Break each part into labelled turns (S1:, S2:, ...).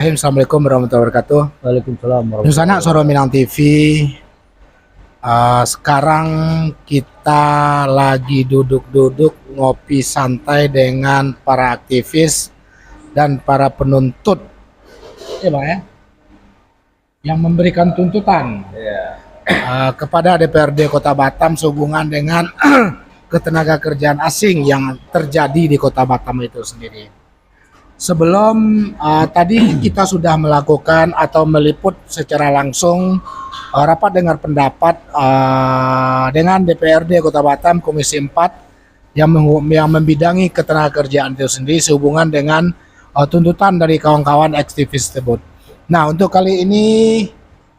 S1: Assalamualaikum warahmatullahi wabarakatuh.
S2: Waalaikumsalam
S1: Nusana
S2: warahmatullahi
S1: Soro Minang TV. Sekarang kita lagi duduk-duduk ngopi santai dengan para aktivis dan para penuntut, ya Bang ya, yang memberikan tuntutan kepada DPRD Kota Batam sehubungan dengan ketenaga kerjaan asing yang terjadi di Kota Batam itu sendiri. Sebelum tadi kita sudah melakukan atau meliput secara langsung rapat dengar pendapat dengan DPRD Kota Batam Komisi 4 yang membidangi ketenagakerjaan itu sendiri sehubungan dengan tuntutan dari kawan-kawan aktivis tersebut. Nah, untuk kali ini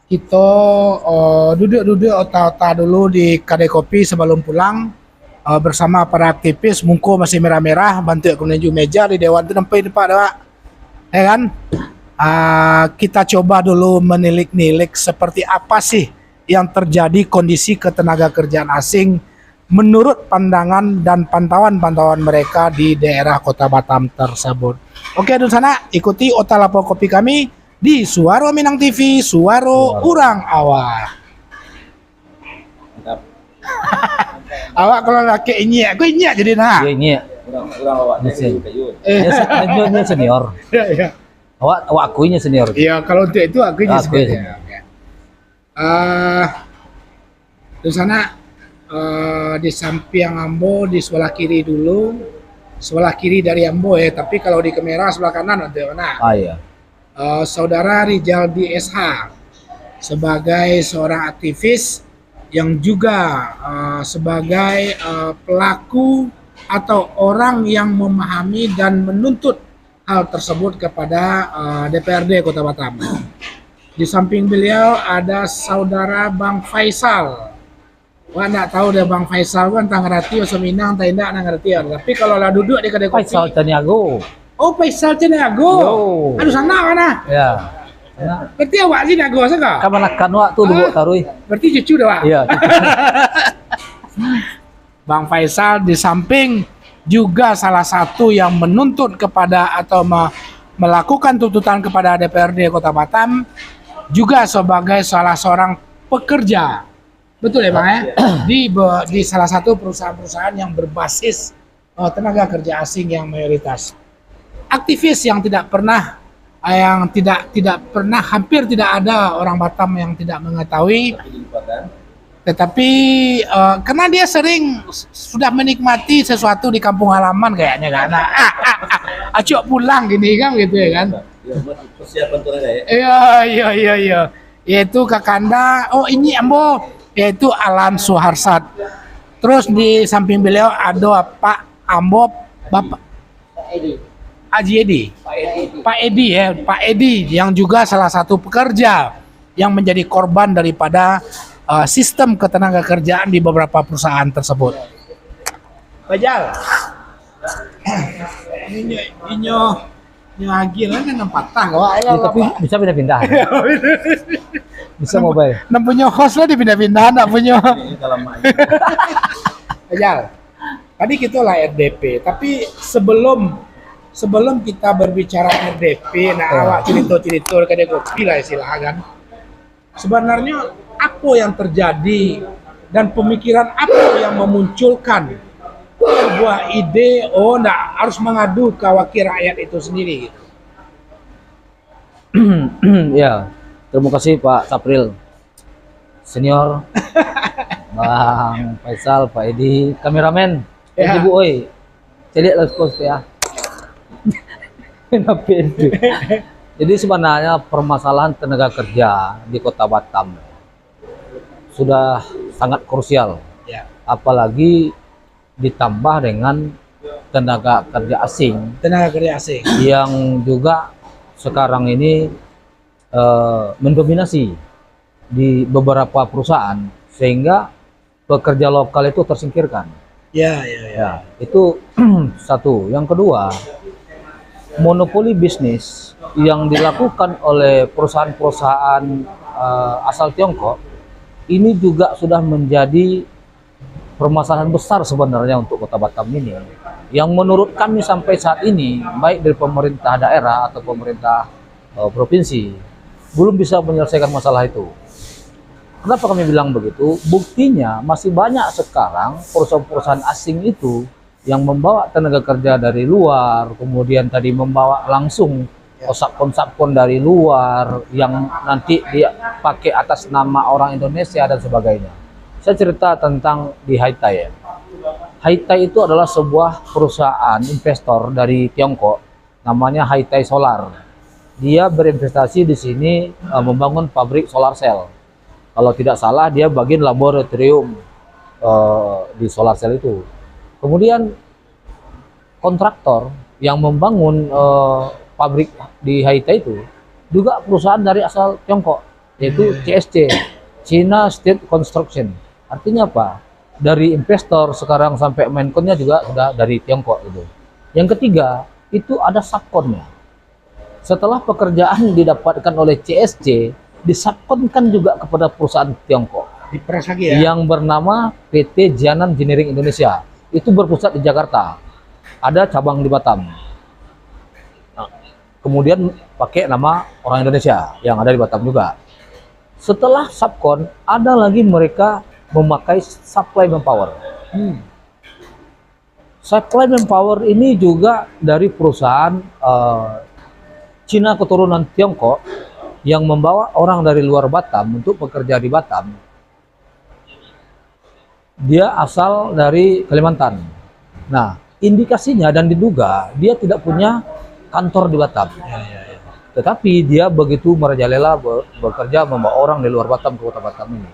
S1: kita duduk-duduk otak-otak dulu di kedai kopi sebelum pulang. Bersama para aktivis, muka masih merah-merah, bantu aku menuju meja di Dewan itu sampai depan, Pak. Ya kan? Kita coba dulu menilik-nilik seperti apa sih yang terjadi kondisi ketenaga kerjaan asing menurut pandangan dan pantauan mereka di daerah Kota Batam tersebut. Oke, di sana ikuti otak lapor kopi kami di Suaro Minang TV, Suaro Urang Awak. Awak kalau laki ini, aku ini jadi nah.
S2: Iya, ini
S3: Kurang awak
S2: ini senior.
S1: Iya.
S2: Awak akunya senior.
S1: Iya, kalau untuk itu aku ini sebenarnya. Di sana di samping Ambo di sebelah kiri dulu, sebelah kiri dari Ambo ya. Tapi kalau di kamera sebelah kanan ada mana?
S2: Iya.
S1: Saudara Rizaldi SH sebagai seorang aktivis yang juga sebagai pelaku atau orang yang memahami dan menuntut hal tersebut kepada DPRD Kota Batam. Di samping beliau ada saudara Bang Faisal. Wah, nggak tahu deh Bang Faisal kan tang ngerti atau Minang tak indah ngerti. Tapi kalau lah duduk di kedai kopi.
S2: Faisal Caniago.
S1: Oh, Faisal Caniago. Aduh, sana mana?
S2: Ya.
S1: Berarti awak sih nago saka?
S2: Kamanakan waktu dulu tarui.
S1: Berarti cucu dah, Pak.
S2: Iya.
S1: Bang Faisal di samping juga salah satu yang menuntut kepada atau melakukan tuntutan kepada DPRD Kota Batam juga sebagai salah seorang pekerja. Betul ya, Bang ya? Di salah satu perusahaan-perusahaan yang berbasis tenaga kerja asing yang mayoritas. Aktivis yang tidak pernah hampir tidak ada orang Batam yang tidak mengetahui, tetapi karena dia sering sudah menikmati sesuatu di kampung halaman kayaknya kan, acok pulang gini kan gitu ya kan.
S3: Persiapan tuh ya.
S1: Iya. Yaitu Kakanda, oh ini Ambo, yaitu Alan Suharsat. Terus di samping beliau ada Pak Ambo, Bapak Haji Edi. Pak Edi yang juga salah satu pekerja yang menjadi korban daripada sistem ketenaga kerjaan di beberapa perusahaan tersebut. Bajal. Ini lagi lah kan patah
S2: Ya, tapi bisa pindah-pindah. Bisa mobile.
S1: Nak punya host lah dipindah-pindah, nak punya. Bajal. Tadi kita lah RDP, tapi sebelum kita berbicara RDP, awak cerita-cerita kedai kopi lah silahkan. Sebenarnya apa yang terjadi dan pemikiran apa yang memunculkan sebuah ide harus mengadu ke wakil rakyat itu sendiri gitu.
S2: Ya, terima kasih Pak Sapril senior, Bang Faisal, Pak Edi, kameramen, Ibu oi, celiak lah post ya. Jadi sebenarnya permasalahan tenaga kerja di Kota Batam sudah sangat krusial, apalagi ditambah dengan tenaga kerja asing yang juga sekarang ini mendominasi di beberapa perusahaan sehingga pekerja lokal itu tersingkirkan. Ya, itu satu. Yang kedua, monopoli bisnis yang dilakukan oleh perusahaan-perusahaan asal Tiongkok ini juga sudah menjadi permasalahan besar sebenarnya untuk Kota Batam ini, yang menurut kami sampai saat ini baik dari pemerintah daerah atau pemerintah provinsi, belum bisa menyelesaikan masalah itu. Kenapa kami bilang begitu? Buktinya masih banyak sekarang perusahaan-perusahaan asing itu yang membawa tenaga kerja dari luar, kemudian tadi membawa langsung sapkon-sapkon dari luar yang nanti dia pakai atas nama orang Indonesia dan sebagainya. Saya cerita tentang di Haitai. Haitai itu adalah sebuah perusahaan investor dari Tiongkok, namanya Haitai Solar. Dia berinvestasi di sini membangun pabrik solar cell. Kalau tidak salah dia bagian laboratorium di solar cell itu. Kemudian kontraktor yang membangun pabrik di Haitai itu juga perusahaan dari asal Tiongkok, yaitu CSC, China State Construction. Artinya apa? Dari investor sekarang sampai Menkonnya juga sudah dari Tiongkok itu. Yang ketiga, itu ada subkonnya. Setelah pekerjaan didapatkan oleh CSC, disubkonkan juga kepada perusahaan Tiongkok
S1: Diperas lagi ya.
S2: yang bernama PT Jianan Engineering Indonesia. Itu berpusat di Jakarta. Ada cabang di Batam. Nah, kemudian pakai nama orang Indonesia yang ada di Batam juga. Setelah subkon, ada lagi mereka memakai supply manpower. Supply manpower ini juga dari perusahaan Cina keturunan Tiongkok yang membawa orang dari luar Batam untuk bekerja di Batam. Dia asal dari Kalimantan. Nah, indikasinya dan diduga dia tidak punya kantor di Batam. Tetapi dia begitu merajalela bekerja membawa orang di luar Batam ke kota Batam ini.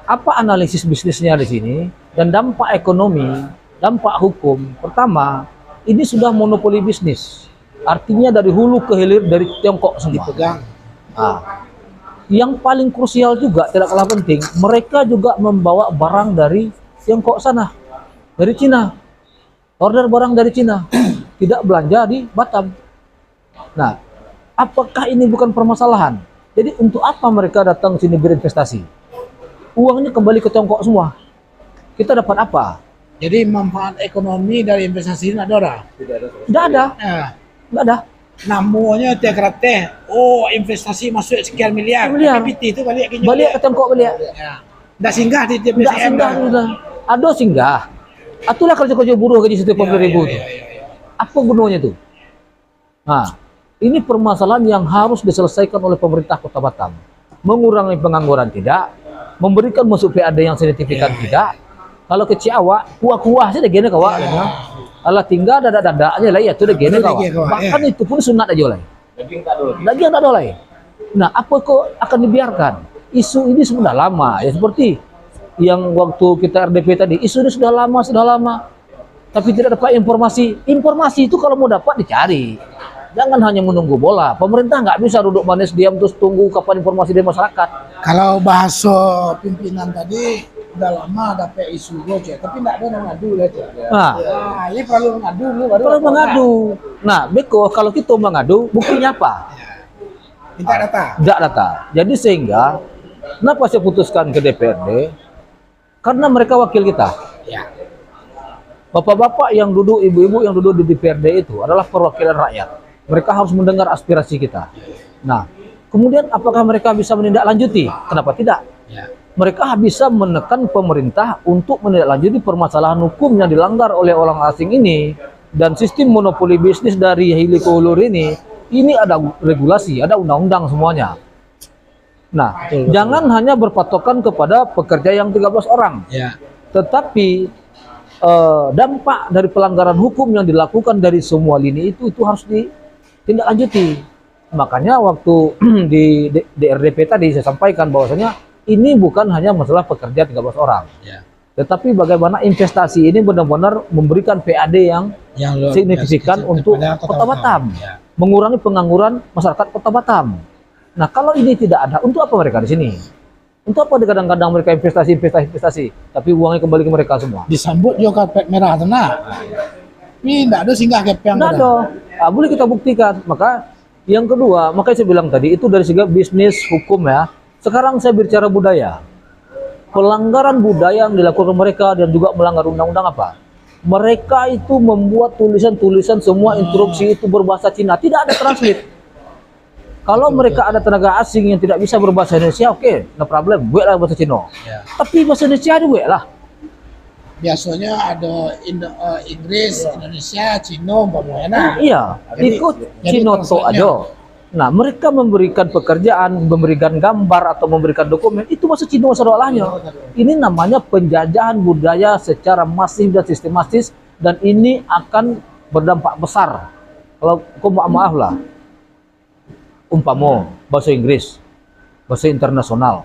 S2: Apa analisis bisnisnya di sini dan dampak ekonomi, dampak hukum? Pertama, ini sudah monopoli bisnis. Artinya dari hulu ke hilir dari Tiongkok semua.
S1: Dipegang.
S2: Nah, yang paling krusial juga tidak kalah penting, mereka juga membawa barang dari Tiongkok sana, dari Cina. Order barang dari Cina, tidak belanja di Batam. Nah, apakah ini bukan permasalahan? Jadi untuk apa mereka datang sini berinvestasi? Uangnya kembali ke Tiongkok semua. Kita dapat apa?
S1: Jadi manfaat ekonomi dari investasi ini ada ora?
S2: Tidak ada, tidak ada.
S1: Namunya tiap teh, oh investasi masuk sekian miliar.
S2: Miliar.
S1: PPT itu balik ke
S2: Balik ke Tiongkok balik.
S1: Ya. Nggak singgah di tiap
S2: Tidak
S1: BCM
S2: singgah
S1: dah.
S2: sudah. Ada singgah. Atulah kerja-kerja buruh gaji setiap 15.000 itu. Apa gunanya tuh? Nah, ini permasalahan yang harus diselesaikan oleh pemerintah Kota Batam. Mengurangi pengangguran tidak, memberikan masuk PAD yang signifikan tidak. Kalau ke Ciawa, kuah-kuah saja gini kawan. Kalau tinggal dada-dadanya lah, ya itu udah gini kawan. Bahkan itu pun sunat aja lah.
S3: Daging tak dulu.
S2: Lagi yang tak ada lain. Nah, apa kok akan dibiarkan? Isu ini sudah lama, ya seperti yang waktu kita RDP tadi, isu ini sudah lama, tapi tidak dapat informasi. Informasi itu kalau mau dapat dicari, jangan hanya menunggu bola. Pemerintah nggak bisa duduk manis diam terus tunggu kapan informasi dari masyarakat.
S1: Kalau bahasa pimpinan tadi udah lama dapat isu Gojek, tapi nggak ada yang ngadu lah.
S2: Nah,
S1: Nah, ini perlu ngadu dulu baru.
S2: kalau mengadu, nah Beko kalau kita mengadu, buktinya apa?
S1: Minta data.
S2: Tidak data. Jadi sehingga, kenapa saya putuskan ke DPRD? Karena mereka wakil kita.
S1: Ya.
S2: Bapak-bapak yang duduk, ibu-ibu yang duduk di DPRD itu adalah perwakilan rakyat. Mereka harus mendengar aspirasi kita. Nah, kemudian apakah mereka bisa menindaklanjuti? Kenapa tidak?
S1: Ya.
S2: Mereka bisa menekan pemerintah untuk menindaklanjuti permasalahan hukum yang dilanggar oleh orang asing ini dan sistem monopoli bisnis dari hili ke hulur ini ada regulasi, ada undang-undang semuanya. Nah, jangan hanya berpatokan kepada pekerja yang 13 orang.
S1: Ya.
S2: Tetapi dampak dari pelanggaran hukum yang dilakukan dari semua lini itu harus ditindaklanjuti. Makanya waktu di RDP tadi saya sampaikan bahwasanya ini bukan hanya masalah pekerja 13 orang.
S1: Ya.
S2: Tetapi bagaimana investasi ini benar-benar memberikan PAD yang signifikan untuk Kota Batam.
S1: Ya.
S2: Mengurangi pengangguran masyarakat Kota Batam. Nah, kalau ini tidak ada, untuk apa mereka di sini? Untuk apa kadang-kadang mereka investasi, tapi uangnya kembali ke mereka semua?
S1: Disambut juga karpet merah tenang. Ini enggak ada singgah kepeng.
S2: Nggak ada. Nah, boleh kita buktikan. Maka yang kedua, makanya saya bilang tadi, itu dari segi bisnis, hukum ya. Sekarang saya bicara budaya. Pelanggaran budaya yang dilakukan mereka dan juga melanggar undang-undang apa? Mereka itu membuat tulisan-tulisan semua instruksi itu berbahasa Cina. Tidak ada translate. Kalau mereka ada tenaga asing yang tidak bisa berbahasa Indonesia, oke, no problem, buatlah bahasa Cina.
S1: Ya.
S2: Tapi bahasa Indonesia ada buatlah.
S1: Biasanya ada Inggris, Indonesia, Cina, umpamanya.
S2: Iya,
S1: Jadi-
S2: ikut
S1: jadi
S2: Cina to
S1: translate-nya.
S2: aja. Nah, mereka memberikan pekerjaan, memberikan gambar atau memberikan dokumen, itu masuk Cina masalahnya. Ini namanya penjajahan budaya secara masif dan sistematis, dan ini akan berdampak besar. Kalau kau maaf lah, umpama bahasa Inggris, bahasa internasional,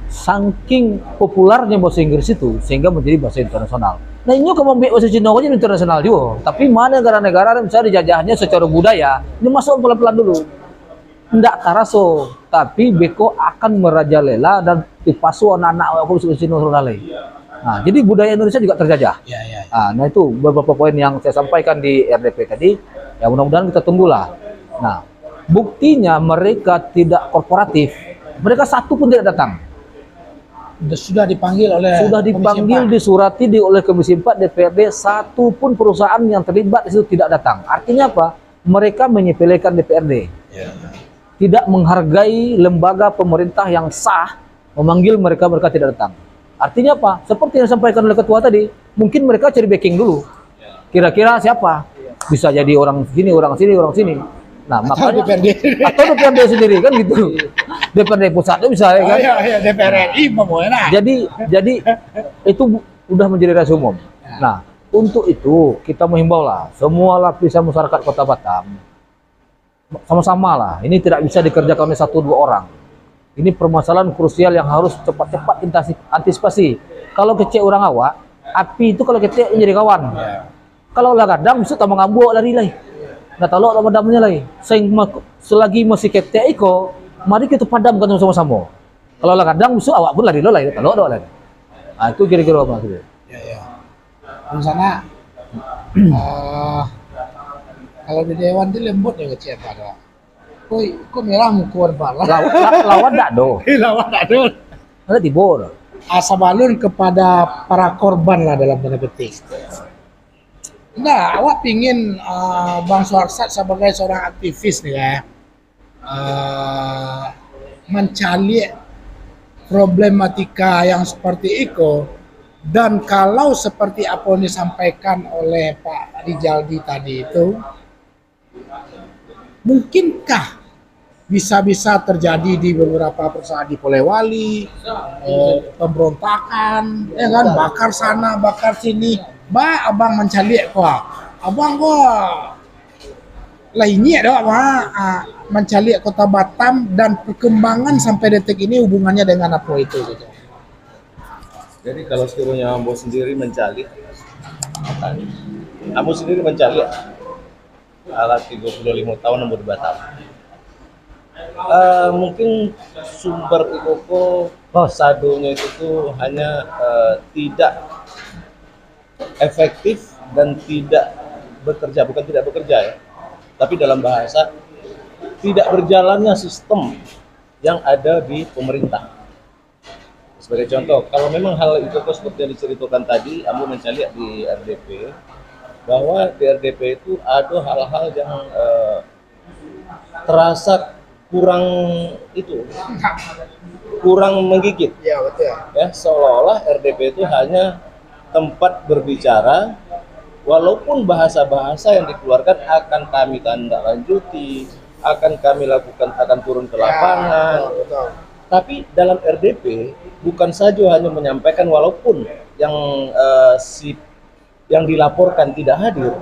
S2: saking populernya bahasa Inggris itu sehingga menjadi bahasa internasional. Nah ini kalau ambil bahasa Cina aja internasional juga. Tapi mana negara-negara yang misalnya dijajahnya secara budaya, ini masuk pelan-pelan dulu. Tidak taraso, tapi beko akan merajalela dan dipasu anak-anak aku sudah Cina lagi. Nah, jadi budaya Indonesia juga terjajah.
S1: Ya, ya.
S2: Nah itu beberapa poin yang saya sampaikan di RDP tadi. Ya mudah-mudahan kita tunggulah. Nah, buktinya mereka tidak korporatif. Mereka satu pun tidak datang.
S1: Sudah dipanggil oleh
S2: Sudah dipanggil, disurati oleh Komisi 4 DPRD, satu pun perusahaan yang terlibat di situ tidak datang. Artinya apa? Mereka menyepelekan DPRD.
S1: Ya.
S2: Tidak menghargai lembaga pemerintah yang sah, memanggil mereka tidak datang. Artinya apa? Seperti yang disampaikan oleh ketua tadi, mungkin mereka cari backing dulu. Kira-kira siapa? Bisa jadi orang sini, orang sini, orang sini. Nah,
S1: Atau
S2: makanya
S1: DPRD.
S2: atau DPRD sendiri kan gitu. DPRD pusatnya bisa ya
S1: Oh,
S2: kan.
S1: iya, iya, DPR RI umpamanya.
S2: Jadi itu udah menjadi rahasia umum. Nah, untuk itu kita menghimbau lah semua lapisan masyarakat Kota Batam sama-sama lah. Ini tidak bisa dikerjakan oleh 1-2 orang. Ini permasalahan krusial yang harus cepat-cepat antisipasi. Kalau kecil orang awak, api itu kalau kecil menjadi kawan.
S1: Ya.
S2: Kalau lah kadang bisa tambah ngambuk lari lagi. Nah kalau ada padamnya lagi. Selagi masih kecil iko, mari kita padamkan sama-sama. Kalau lah kadang bisa awak pun lari lagi. Kalau ada lagi. Nah itu kira-kira apa maksudnya?
S1: Ya, ya. Di sana kalau di dewan itu lembut ya kecil pada. Kok merah mukuan pala.
S2: Lawan tak do.
S1: Lawan ada.
S2: Ada tibur.
S1: Asa balun kepada para korban lah dalam tanda petik. Nah, awak pingin Bang Suarsat sebagai seorang aktivis nih ya, mencari problematika yang seperti itu, dan kalau seperti apa yang disampaikan oleh Pak Rijaldi tadi itu, mungkinkah bisa-bisa terjadi di beberapa perusahaan di Polewali, pemberontakan, ya kan, bakar sana, bakar sini, abang mencari kok, abang kok lainnya dah mencari Kota Batam dan perkembangan sampai detik ini hubungannya dengan apa itu gitu.
S3: Jadi kalau sekiranya Ambo sendiri mencari, Ambo sendiri mencari alat 35 tahun Ambo di Batam. Mungkin sumber ikoko sadonya itu tuh hanya tidak efektif dan tidak bekerja, bukan tidak bekerja ya, tapi dalam bahasa tidak berjalannya sistem yang ada di pemerintah. Sebagai contoh, kalau memang hal itu seperti yang diceritakan tadi, Ambo mencari di RDP, bahwa di RDP itu ada hal-hal yang terasa kurang menggigit.
S1: Iya betul.
S3: Ya, seolah-olah RDP itu hanya tempat berbicara, walaupun bahasa-bahasa yang dikeluarkan akan kami tanda lanjuti, akan kami lakukan, akan turun ke lapangan.
S1: Ya, betul.
S3: Tapi dalam RDP bukan saja hanya menyampaikan, walaupun yang dilaporkan tidak hadir,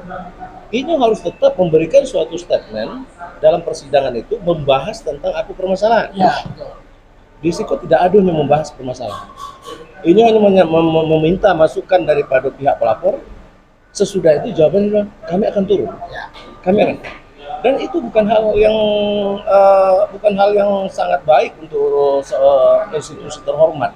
S3: ini harus tetap memberikan suatu statement dalam persidangan itu membahas tentang apa permasalahan.
S1: Ya, betul.
S3: Di situ tidak ada yang membahas permasalahan. Ini hanya meminta masukan daripada pihak pelapor. Sesudah itu jawabannya kami akan turun.
S1: Ya.
S3: Kami akan. Dan itu bukan hal yang sangat baik untuk institusi terhormat.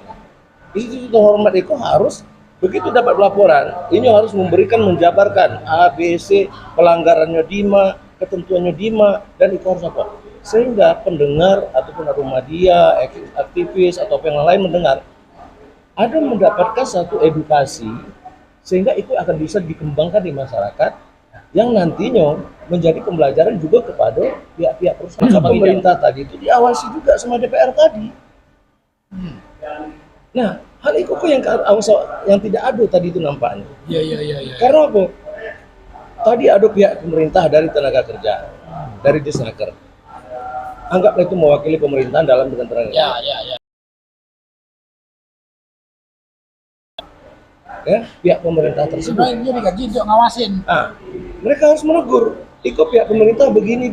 S3: Institusi terhormat itu harus begitu dapat laporan, ini harus menjabarkan A, B, C, pelanggarannya Dima, ketentuannya Dima, dan itu harus apa? Sehingga pendengar ataupun media, aktivis atau yang lain mendengar, ada mendapatkan satu edukasi, sehingga itu akan bisa dikembangkan di masyarakat, yang nantinya menjadi pembelajaran juga kepada pihak-pihak perusahaan. Maka pemerintah tadi itu diawasi juga sama DPR tadi. Nah, hal itu kok yang tidak ada tadi itu nampaknya.
S1: Iya.
S3: Karena apa? Tadi ada pihak pemerintah dari tenaga kerja, dari Disnaker. Anggaplah itu mewakili pemerintahan dalam dengan tenaga kerja.
S1: Ya.
S3: Ya, pihak pemerintah tersebut.
S1: Sebenarnya digaji untuk ngawasin.
S3: Mereka harus menegur. Iko pihak pemerintah begini.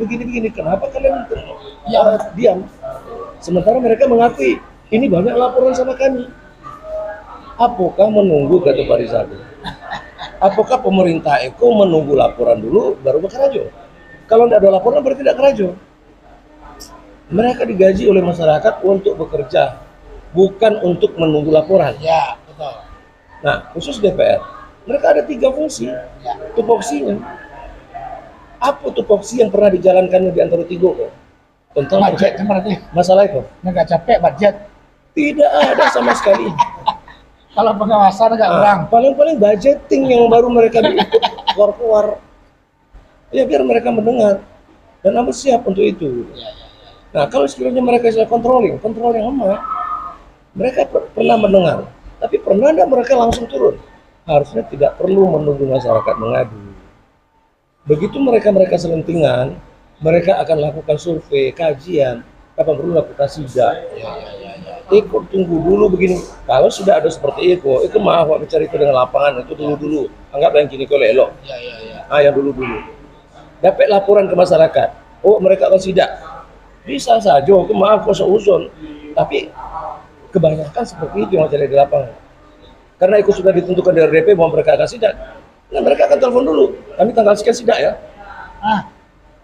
S3: Kenapa kalian diam? Sementara mereka mengakui ini banyak laporan sama kami. Apakah menunggu kata Pak Rizal? Apakah pemerintah Eko menunggu laporan dulu baru bekerja? Kalau tidak ada laporan berarti tidak kerja. Mereka digaji oleh masyarakat untuk bekerja, bukan untuk menunggu laporan.
S1: Ya, betul.
S3: Nah, khusus DPR, mereka ada 3 fungsi. Tupoksinya, apa tupoksi yang pernah dijalankannya di antara 3 kok? Tentang
S1: Budget berarti
S3: masalah itu?
S1: nggak capek budget.
S3: Tidak ada sama sekali.
S1: Kalau pengawasan nggak kurang.
S3: Paling-paling budgeting yang baru mereka keluar-keluar. Ya biar mereka mendengar dan apa siap untuk itu. Nah kalau sekiranya mereka sudah controlling amat. Mereka pernah mendengar, tapi pernah tidak mereka langsung turun? Harusnya tidak perlu menunggu masyarakat mengadu. Begitu mereka selentingan, mereka akan lakukan survei, kajian, kapan perlu lakukan sidak. Eko tunggu dulu begini. Kalau sudah ada seperti Eko maaf Pak bicara itu dengan lapangan itu dulu. Anggap yang kini kalau elok. Yang dulu. Dapat laporan ke masyarakat. Oh mereka akan sidak. Bisa saja. Maaf kok seuzon. Tapi kebanyakan seperti itu yang terjadi di lapangan. Karena Eko sudah ditentukan dari RDP bahwa mereka akan sidak. Nah mereka akan telepon dulu. Kami tanggal sekian sidak ya.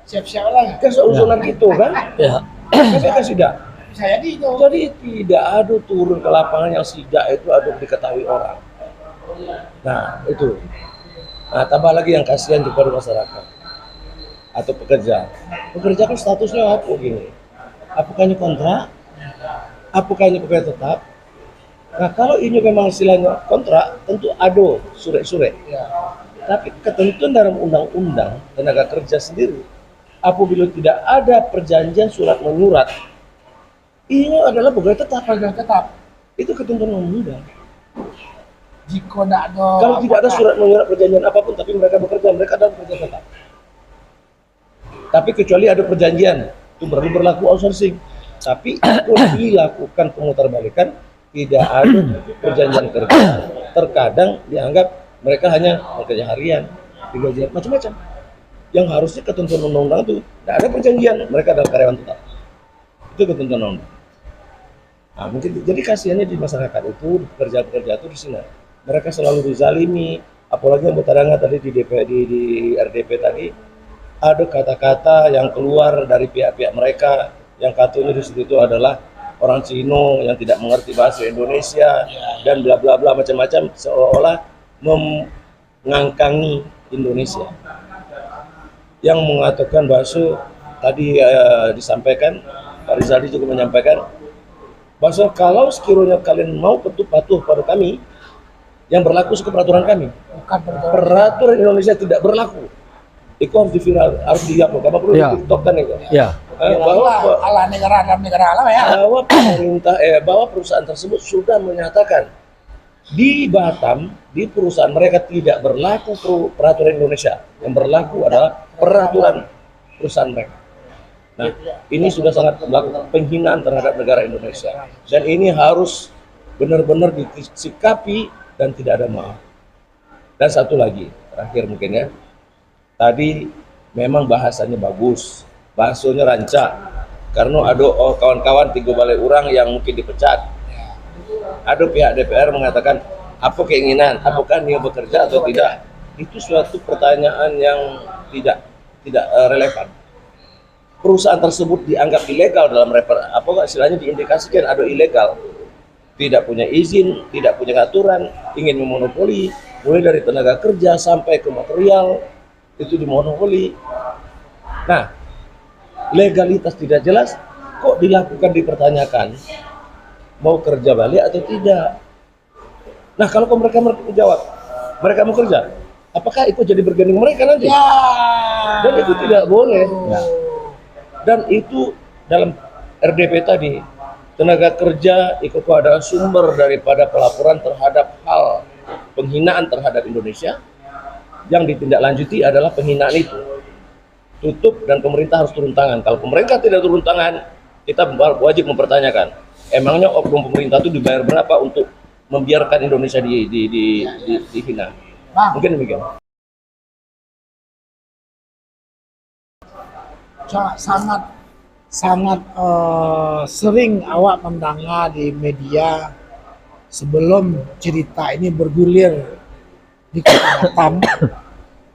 S1: Siap-siap lah.
S3: Kan seuzonan gitu kan.
S2: Ya.
S3: Kami akan sidak.
S1: Jadi
S3: tidak ada turun ke lapangan yang sidak itu ada diketahui orang. Nah itu. Nah tambah lagi yang kasihan kepada masyarakat atau pekerja. Pekerja kan statusnya apa gini? Apakah ini kontrak? Apakah ini pegawai tetap? Nah kalau ini memang istilahnya kontrak, tentu ada surat-surat. Tapi ketentuan dalam undang-undang tenaga kerja sendiri, apabila tidak ada perjanjian surat menyurat, ini adalah pegawai tetap. Itu ketentuan undang-undang.
S1: Jika tidak ada
S3: Kalau tidak ada surat menyurat perjanjian apapun, tapi mereka bekerja, mereka adalah pekerja tetap. Tapi kecuali ada perjanjian, itu baru berlaku outsourcing. Tapi itu dilakukan pemutarbalikan, tidak ada perjanjian kerja. Terkadang dianggap mereka hanya bekerja harian, digaji macam-macam. Yang harusnya ketentuan undang-undang itu tidak ada perjanjian, mereka adalah karyawan tetap. Itu ketentuan undang-undang. Nah, mungkin jadi kasihannya di masyarakat itu, pekerja-pekerja itu di sini. Mereka selalu dizalimi, apalagi yang bertaranga tadi di RDP tadi, ada kata-kata yang keluar dari pihak-pihak mereka yang katanya di situ adalah orang Cina yang tidak mengerti bahasa Indonesia dan bla bla bla macam-macam, seolah-olah mengangkangi Indonesia. Yang mengatakan bahasa tadi disampaikan, Pak Rizaldi juga menyampaikan bahwa kalau sekiranya kalian mau patuh pada kami, yang berlaku seperti peraturan kami. Peraturan Indonesia tidak berlaku. Itu harus diviral, harus diupload. Apa perlu ditiktokan itu?
S2: Ya.
S1: bahwa ala negara dalam negara alam ya.
S3: Bahwa pemerintah, bahwa perusahaan tersebut sudah menyatakan di Batam, di perusahaan mereka tidak berlaku peraturan Indonesia. Yang berlaku adalah peraturan perusahaan mereka. Nah, ini sudah sangat melakukan penghinaan terhadap negara Indonesia. Dan ini harus benar-benar disikapi dan tidak ada maaf. Dan satu lagi, terakhir mungkin ya. Tadi memang bahasanya bagus, bahasanya rancak. Karena ada kawan-kawan 3 balai orang yang mungkin dipecat. Ada pihak DPR mengatakan, apa keinginan, apakah dia bekerja atau tidak? Itu suatu pertanyaan yang tidak relevan. Perusahaan tersebut dianggap ilegal dalam apakah istilahnya diindikasikan ada ilegal, tidak punya izin, tidak punya aturan, ingin memonopoli, mulai dari tenaga kerja sampai ke material itu dimonopoli. Nah, legalitas tidak jelas, kok dilakukan dipertanyakan mau kerja balik atau tidak. Nah, kalau mereka menjawab mereka mau kerja, apakah itu jadi bergandeng mereka nanti?
S1: Ya.
S3: Dan itu tidak boleh.
S2: Ya.
S3: Dan itu dalam RDP tadi, tenaga kerja itu adalah sumber daripada pelaporan terhadap hal penghinaan terhadap Indonesia. Yang ditindaklanjuti adalah penghinaan itu. Tutup dan pemerintah harus turun tangan. Kalau pemerintah tidak turun tangan, kita wajib mempertanyakan, emangnya oknum pemerintah itu dibayar berapa untuk membiarkan Indonesia dihina?
S1: Bang,
S3: Mungkin demikian.
S1: sangat sangat sering awak mendengar di media sebelum cerita ini bergulir di Kota Batam,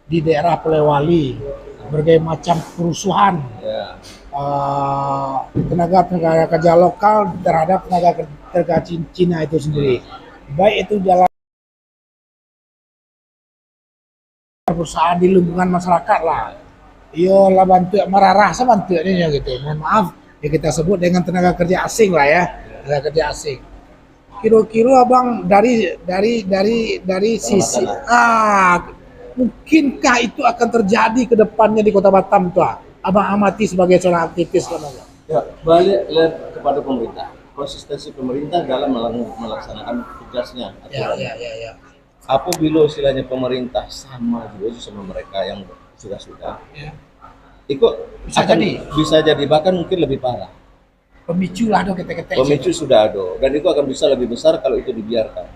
S1: di daerah Polewali, berbagai macam kerusuhan
S3: Ya.
S1: tenaga kerja lokal terhadap tenaga kerja Cina itu sendiri, baik itu dalam perusahaan di lingkungan masyarakat lah. Yo lah bantu marah sama bantu ini ya gitu. Mohon maaf ya kita sebut dengan tenaga kerja asing lah ya, tenaga kerja asing. Kira-kira abang dari sisi mungkinkah itu akan terjadi ke depannya di Kota Batam tuh? Abang amati sebagai seorang aktivis kan abang.
S3: Ya, balik lihat kepada pemerintah. Konsistensi pemerintah dalam melaksanakan tugasnya.
S1: Ya.
S3: Apabila istilahnya pemerintah sama juga sama mereka yang sudah
S1: Ya.
S3: itu bisa jadi bahkan mungkin lebih parah.
S1: Pemicu lah dong kita
S3: Pemicu sudah ada dan itu akan bisa lebih besar kalau itu dibiarkan.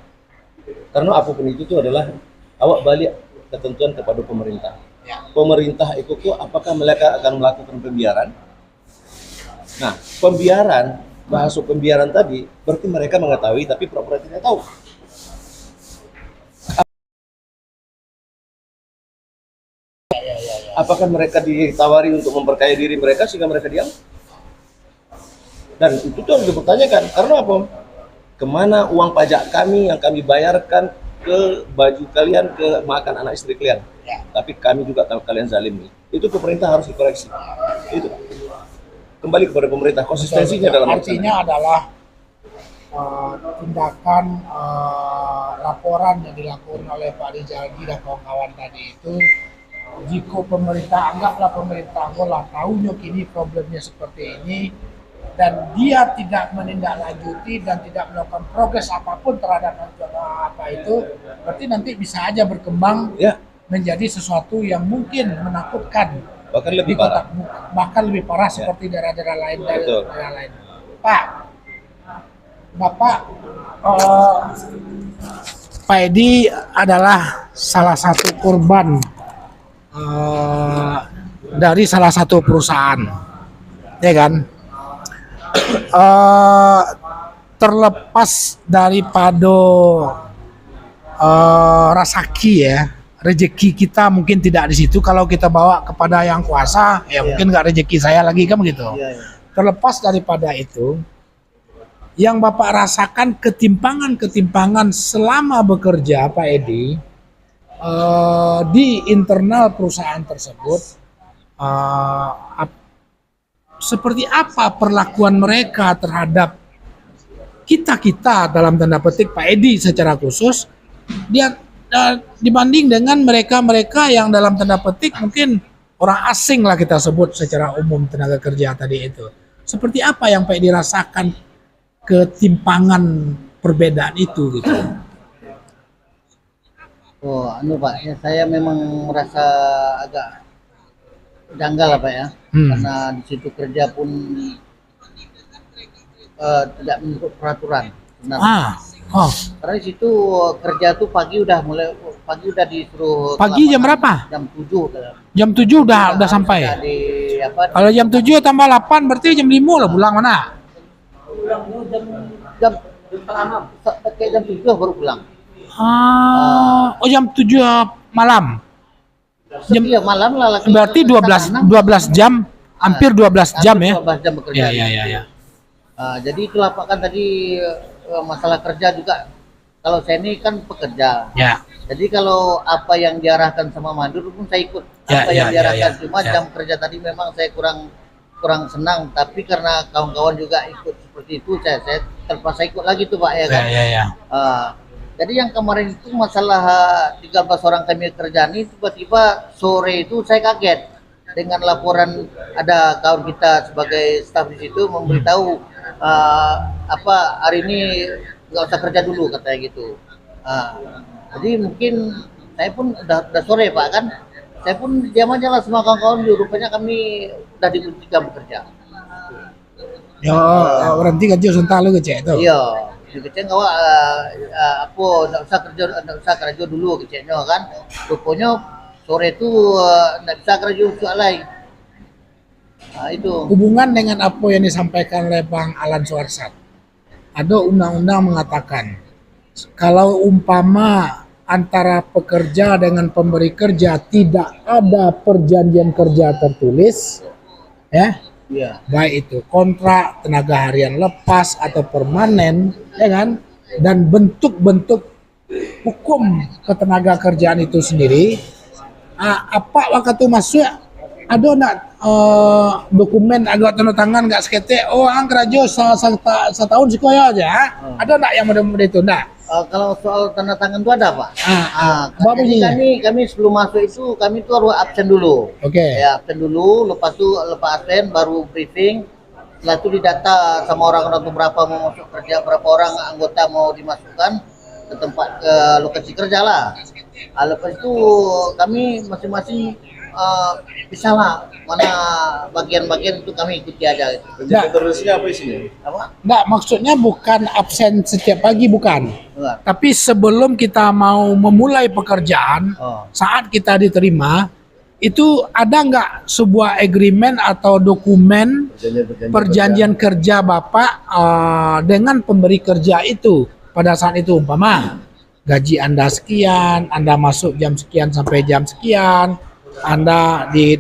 S3: Karena apapun itu adalah awak balik ketentuan kepada pemerintah.
S1: Ya.
S3: Pemerintah itu kok apakah mereka akan melakukan pembiaran? Nah, pembiaran, masuk pembiaran tadi berarti mereka mengetahui tapi pura-pura tidak tahu. Apakah mereka ditawari untuk memperkaya diri mereka sehingga mereka diam? Dan itu tuh harus dipertanyakan. Karena apa? Kemana uang pajak kami yang kami bayarkan ke baju kalian, ke makan anak istri kalian?
S1: Ya.
S3: Tapi kami juga tahu kalian zalimi. Itu pemerintah harus dikoreksi. Itu kembali kepada pemerintah. Konsistensinya dalam
S1: artinya adalah tindakan laporan yang dilakukan oleh Pak Rijaldi dan kawan-kawan tadi itu, jika pemerintah anggaplah pemerintah Angola tahunya kini problemnya seperti ini dan dia tidak menindaklanjuti dan tidak melakukan progres apapun terhadap apa itu, berarti nanti bisa aja berkembang
S3: ya,
S1: menjadi sesuatu yang mungkin menakutkan,
S3: bahkan lebih
S1: di kota,
S3: parah.
S1: bahkan lebih parah seperti daerah-daerah lain.
S3: Betul.
S1: Daerah lain. Pak, Bapak, Pak Edi adalah salah satu korban dari salah satu perusahaan, ya kan? Terlepas daripada rasaki ya, rezeki kita mungkin tidak di situ. Kalau kita bawa kepada yang kuasa, ya mungkin nggak rezeki saya lagi kan begitu. Terlepas daripada itu, yang Bapak rasakan ketimpangan selama bekerja, Pak Edi, di internal perusahaan tersebut, seperti apa perlakuan mereka terhadap kita dalam tanda petik Pak Edi secara khusus, dia dibanding dengan mereka yang dalam tanda petik mungkin orang asing lah kita sebut secara umum tenaga kerja tadi itu. Seperti apa yang Pak Edi rasakan ketimpangan perbedaan itu gitu?
S4: Oh, Pak, ya saya memang merasa agak janggal lah Pak ya, karena di situ kerja pun tidak menurut peraturan. Karena di situ kerja tuh pagi udah disuruh.
S1: Pagi jam berapa?
S4: Jam 7.
S1: Jam 7 udah sampai. Kalau jam 7 tambah 8 berarti jam 5 lah pulang mana?
S4: Jam kayak jam 7 baru pulang.
S1: Jam 7 malam.
S4: Iya, malam lah.
S1: Berarti 12 jam, hampir 12 jam ya.
S4: 12 jam bekerja.
S1: Iya.
S4: Jadi itulah Pak, kan tadi masalah kerja juga. Kalau saya ini kan pekerja.
S1: Ya.
S4: Jadi kalau apa yang diarahkan sama Mandur pun saya ikut. Apa yang diarahkan, cuma jam kerja tadi memang saya kurang senang, tapi karena kawan-kawan juga ikut seperti itu, saya terpaksa ikut lagi tuh Pak ya kan.
S1: Iya.
S4: Jadi yang kemarin itu masalah 13 orang kami kerja ini, tiba-tiba sore itu saya kaget. dengan laporan ada kawan kita sebagai staf di situ memberitahu apa hari ini nggak usah kerja dulu katanya gitu. Jadi mungkin saya pun udah sore Pak kan, saya pun diam aja lah sama kawan-kawan, rupanya kami udah diberhentikan bekerja.
S1: Ya, berhenti kerja sebentar lu kecek tuh.
S4: Iya, kecek nggak apa nggak usah kerja dulu keceknya kan. Rupanya sore itu nggak bisa kerja soal lain. Nah, itu.
S1: Hubungan dengan apa yang disampaikan oleh Bang Alan Suarsat. Ada undang-undang mengatakan kalau umpama antara pekerja dengan pemberi kerja tidak ada perjanjian kerja tertulis, ya,
S4: Iya.
S1: baik itu kontrak, tenaga harian lepas atau permanen, ya kan, dan bentuk-bentuk hukum ketenaga kerjaan itu sendiri, apa waktu masuk ada nak dokumen agak tanda tangan nggak sekete, oh angkrajo setahun sekolah aja, ada nak yang model-model itu, nak?
S4: Kalau soal tanda tangan itu ada Pak.
S1: Apa bunyinya?
S4: Kami sebelum masuk itu kami tuh harus absen dulu.
S1: Oke.
S4: Ya absen dulu, lepas absen baru briefing. Setelah itu didata sama orang-orang itu berapa mau masuk kerja, berapa orang anggota mau dimasukkan ke tempat ke lokasi kerja lah. Lepas itu kami masing-masing bisa lah mana bagian-bagian itu kami ikuti aja gitu.
S3: Perjanjian tertulisnya apa isinya?
S4: Apa?
S1: Nggak, maksudnya bukan absen setiap pagi, bukan.
S4: Enggak.
S1: Tapi sebelum kita mau memulai pekerjaan, saat kita diterima, itu ada nggak sebuah agreement atau dokumen perjanjian kerja Bapak dengan pemberi kerja itu pada saat itu, umpama gaji Anda sekian, Anda masuk jam sekian sampai jam sekian, Anda di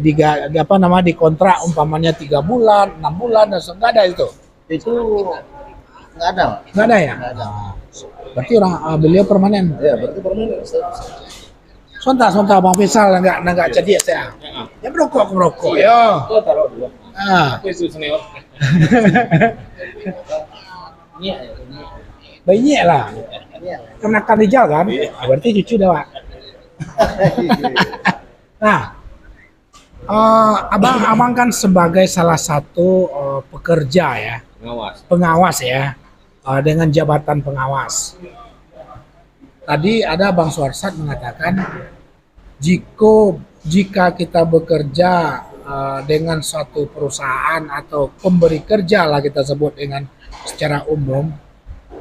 S1: kontrak umpamanya 3 bulan, 6 bulan, dan nggak ada itu.
S4: Itu nggak ada Pak.
S1: Nggak ada ya?
S4: Nggak ada.
S1: Berarti beliau permanen.
S3: Ya, berarti permanen.
S1: Sontak Bang Faisal nggak jadi ya saya. Ya merokok ya.
S3: Oh, taruh dulu.
S1: Ah,
S3: Apa itu senior?
S1: bayinya lah. Kenakan Rijal kan? Berarti cucu dah, Pak. Nah, abang kan sebagai salah satu pekerja ya, pengawas ya, dengan jabatan pengawas. Tadi ada Bang Suarsat mengatakan jika kita bekerja dengan suatu perusahaan atau pemberi kerja lah kita sebut dengan secara umum,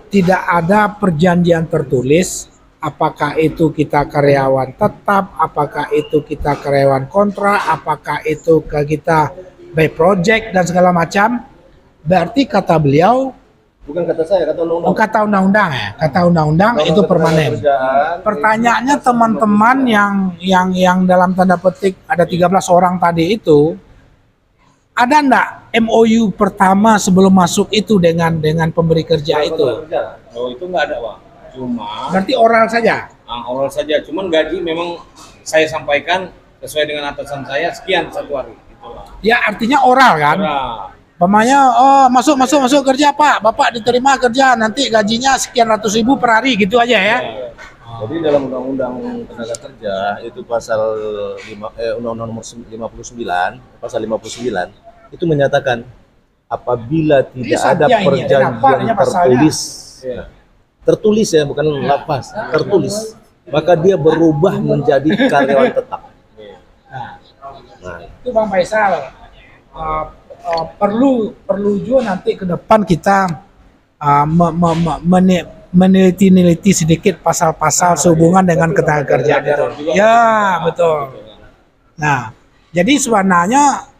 S1: tidak ada perjanjian tertulis, apakah itu kita karyawan tetap, apakah itu kita karyawan kontrak, apakah itu kita by project dan segala macam. Berarti kata beliau,
S3: Bukan kata saya, kata undang-undang.
S1: kata undang-undang ya, kata undang-undang itu permanen. Pertanyaannya teman-teman yang dalam tanda petik ada 13 orang tadi itu, ada enggak MOU pertama sebelum masuk itu dengan pemberi kerja itu?
S3: Oh, itu nggak ada, Pak. Cuma
S1: Berarti oral saja.
S3: oral saja. Cuman gaji memang saya sampaikan sesuai dengan atasan saya sekian satu hari. Itulah.
S1: Ya artinya oral kan?
S3: Nah,
S1: Pemanya, oh masuk kerja Pak, Bapak diterima kerja, nanti gajinya sekian ratus ribu per hari gitu aja ya?
S5: Jadi dalam Undang-Undang Tenaga Kerja itu pasal Undang-Undang nomor 59, pasal 59 itu menyatakan apabila tidak ada perjanjian tertulis, tertulis ya bukan lapas, tertulis, maka dia berubah menjadi karyawan tetap.
S1: Nah, itu Bang Faisal. Perlu juga nanti ke depan kita meneliti sedikit pasal-pasal sehubungan dengan ketenaga kerjaan itu. Ya, betul. Nah, jadi sebenarnya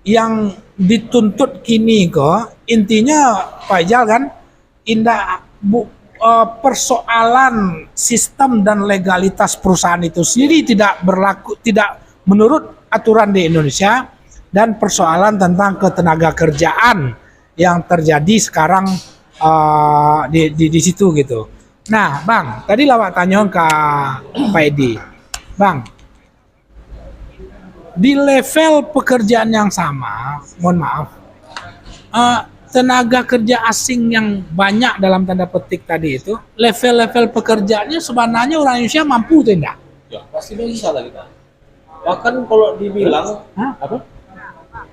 S1: yang dituntut kini kok intinya Pak Ijal kan persoalan sistem dan legalitas perusahaan itu sendiri tidak menurut aturan di Indonesia, dan persoalan tentang ketenaga kerjaan yang terjadi sekarang di situ gitu. Nah, Bang, tadi lawak tanya ke Pak Edi, Bang, di level pekerjaan yang sama, mohon maaf, tenaga kerja asing yang banyak dalam tanda petik tadi itu, level-level pekerjaannya sebenarnya orang Indonesia mampu tidak?
S3: ya pasti bisa lah kita. Bahkan kalau dibilang
S1: Hah?
S3: apa?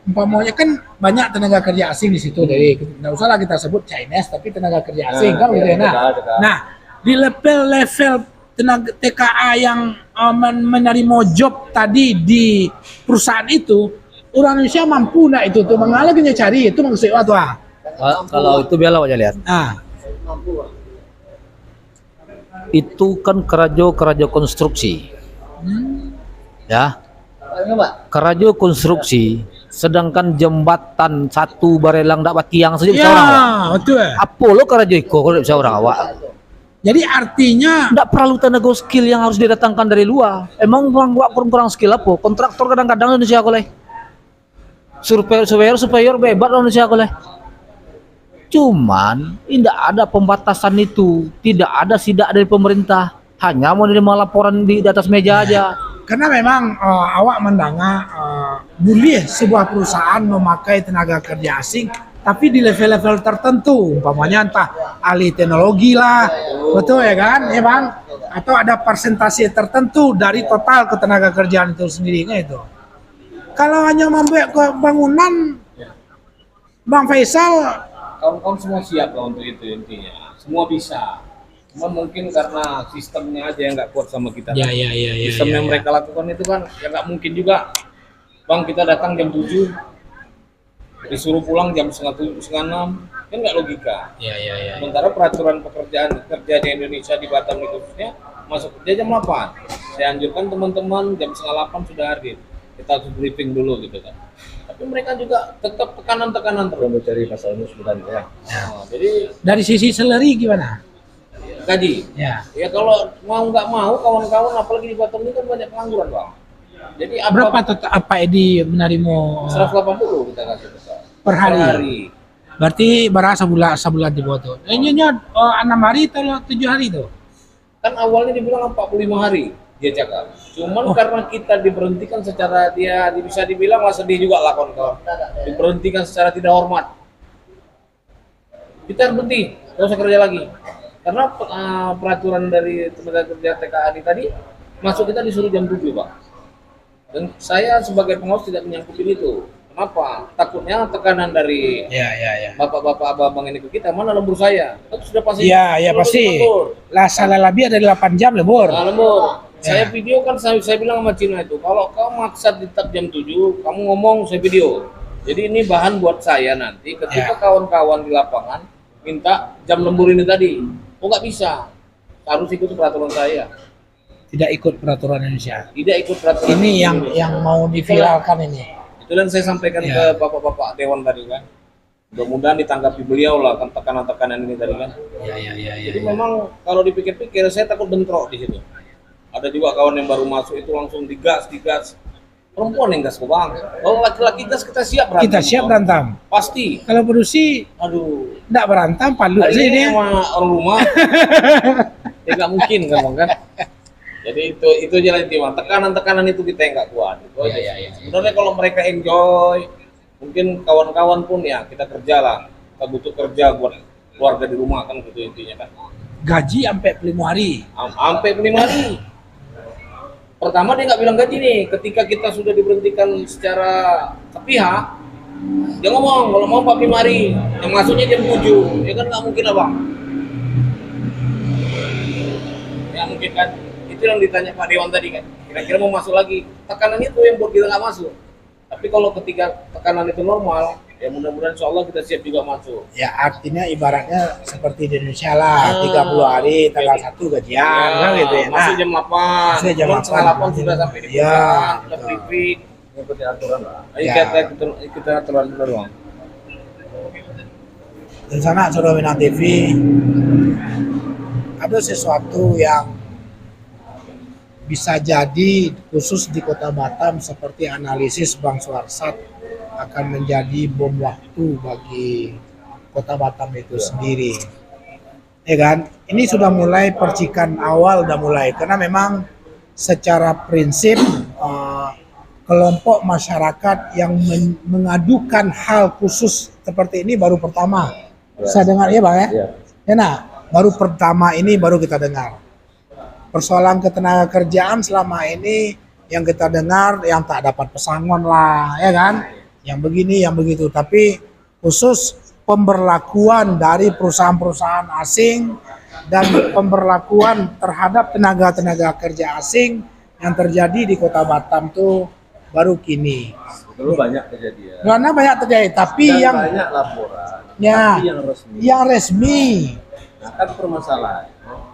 S1: Umpamanya kan banyak tenaga kerja asing di situ, dari nggak usah lah kita sebut Chinese, tapi tenaga kerja asing kan gitu ya. Nah, di level tenaga TKA yang menerima job tadi di perusahaan itu, orang Indonesia mampu nggak itu tuh mengalami cari itu maksudnya tuh.
S2: Kalau itu biar aja lihat.
S1: Ah,
S2: Itu kan kerajo konstruksi. Ya, kerajo konstruksi. Sedangkan jembatan satu barelang dak batiang saja bisa orang.
S1: ya betul.
S2: Apa lo kerajo iko kalau bisa orang awak?
S1: Jadi artinya
S2: Tidak perlu tenaga skill yang harus didatangkan dari luar. Emang kurang skill apa? Kontraktor kadang-kadang Indonesia koleh. Superior bebas Indonesia koleh. Cuman tidak ada pembatasan itu, tidak ada sidak dari pemerintah. Hanya menerima laporan di atas meja aja.
S1: karena memang awak mendengar boleh sebuah perusahaan memakai tenaga kerja asing tapi di level-level tertentu, umpamanya entah ahli teknologi lah, betul ya kan, ya bang, atau ada persentase tertentu dari total ketenaga kerjaan itu sendiri kan itu. Kalau hanya membuat bangunan, Bang Faisal,
S3: Kawan-kawan semua siap lah untuk itu intinya. Semua bisa. Cuma mungkin karena sistemnya aja yang nggak kuat sama kita.
S1: ya.
S3: Sistem yang mereka lakukan itu kan ya nggak mungkin juga. Bang, kita datang jam 7, disuruh pulang jam setengah 6, kan nggak logika.
S1: Ya.
S3: Sementara peraturan pekerjaan kerja di Indonesia di Batam itu khususnya masuk kerja jam 8. Saya anjurkan teman-teman jam setengah 8 sudah hadir. Kita harus briefing dulu gitu kan. Tapi mereka juga tetap tekanan-tekanan terus.
S5: Mencari pasalnya sebenarnya.
S3: Nah, jadi
S1: Dari sisi salary gimana?
S3: gaji.
S1: Ya.
S3: Ya kalau mau nggak mau kawan-kawan apalagi di Batam ini kan banyak pengangguran bang. Jadi
S1: Berapa total apa Edi menerima
S3: 180 kita kasih
S1: per hari? Berarti berasa sebulan di bawah tuh. Ini 6 hari atau 7 hari tuh?
S3: Kan awalnya dibilang 45 hari dia cakap. Cuman karena kita diberhentikan secara dia bisa dibilang lah sedih juga lah kawan-kawan. Diberhentikan secara tidak hormat. Kita berhenti, nggak usah kerja lagi. Karena peraturan dari tenaga kerja TKA tadi masuk kita disuruh jam 7 Pak. Dan saya sebagai pengawas tidak menyangkutin itu. Kenapa? Takutnya tekanan dari
S1: Ya.
S3: bapak-bapak abang-abang ini ke kita, mana lembur saya? Itu sudah pasti.
S1: Ya pasti.
S3: Lembur.
S1: Lah salah lebih ada 8 jam lembur.
S3: Nah, lembur.
S1: Ya.
S3: Saya video kan saya bilang sama Cina itu, kalau kau maksa tetap jam 7, kamu ngomong saya video. Jadi ini bahan buat saya nanti ketika kawan-kawan di lapangan minta jam lembur ini tadi. Oh nggak bisa, harus ikut peraturan saya.
S1: Tidak ikut peraturan Indonesia.
S3: Tidak ikut peraturan.
S1: Ini yang mau diviralkan ini.
S3: Itu yang saya sampaikan ke bapak-bapak dewan tadi kan. Mudah-mudahan ditanggapi beliau lah kan tekanan-tekanan ini tadi kan.
S1: Ya.
S3: Jadi memang kalau dipikir-pikir saya takut bentrok di situ. Ada juga kawan yang baru masuk itu langsung digas. Perempuan yang gas kok bang. Kalau laki-laki gas kita siap berantem.
S1: Kita siap berantem.
S3: Pasti.
S1: Kalau produksi
S3: Aduh.
S1: enggak berantem, palu aja
S3: Ini
S1: dia.
S3: sama orang rumah. Ya nggak mungkin kan. Jadi itu jalan intinya. Tekanan itu kita yang nggak kuat. Itu aja. Sebenarnya kalau mereka enjoy, mungkin kawan-kawan pun ya kita kerja lah. Kita butuh kerja buat keluarga di rumah kan gitu intinya kan.
S1: Gaji sampai 5 hari.
S3: Sampai 5 hari. Pertama dia nggak bilang gaji nih. Ketika kita sudah diberhentikan secara sepihak, dia ngomong kalau mau 45 hari, yang masuknya jam 7, ya kan nggak mungkin lah bang. Ya mungkin kan. Itu yang ditanya Pak Dewan tadi kan. Kira-kira mau masuk lagi. Tekanan itu yang buat kita nggak masuk. Tapi kalau ketika tekanan itu normal, ya mudah-mudahan insya Allah kita siap juga masuk.
S1: Ya artinya ibaratnya seperti di Indonesia lah, 30 hari tanggal 1 gajian kan gitu ya.
S3: Masuk jam 8.
S1: Masuk jam 8.
S3: Setengah 8 sudah sampai di
S1: Ya,
S3: perusahaan, kita briefing.
S5: Mengikuti aturan lah.
S3: Ayo kita aturan benar bang.
S1: di sana Saudara Minang TV ada sesuatu yang bisa jadi khusus di Kota Batam seperti analisis Bang Suarsat akan menjadi bom waktu bagi Kota Batam itu sendiri. Ya kan? Ini sudah mulai percikan awal udah mulai karena memang secara prinsip kelompok masyarakat yang mengadukan hal khusus seperti ini baru pertama. Saya dengar ya Bang ya? Ya nah, baru pertama ini baru kita dengar. Persoalan ketenaga kerjaan selama ini yang kita dengar yang tak dapat pesangon lah, ya kan? Yang begini, yang begitu. Tapi khusus pemberlakuan dari perusahaan-perusahaan asing dan pemberlakuan terhadap tenaga-tenaga kerja asing yang terjadi di Kota Batam tuh baru kini.
S5: Dulu banyak kejadian.
S1: Karena banyak terjadi, tapi
S5: Dan
S1: yang
S5: banyak laporan,
S1: ya,
S5: tapi yang resmi.
S1: yang resmi,
S5: Nah, kan permasalahan.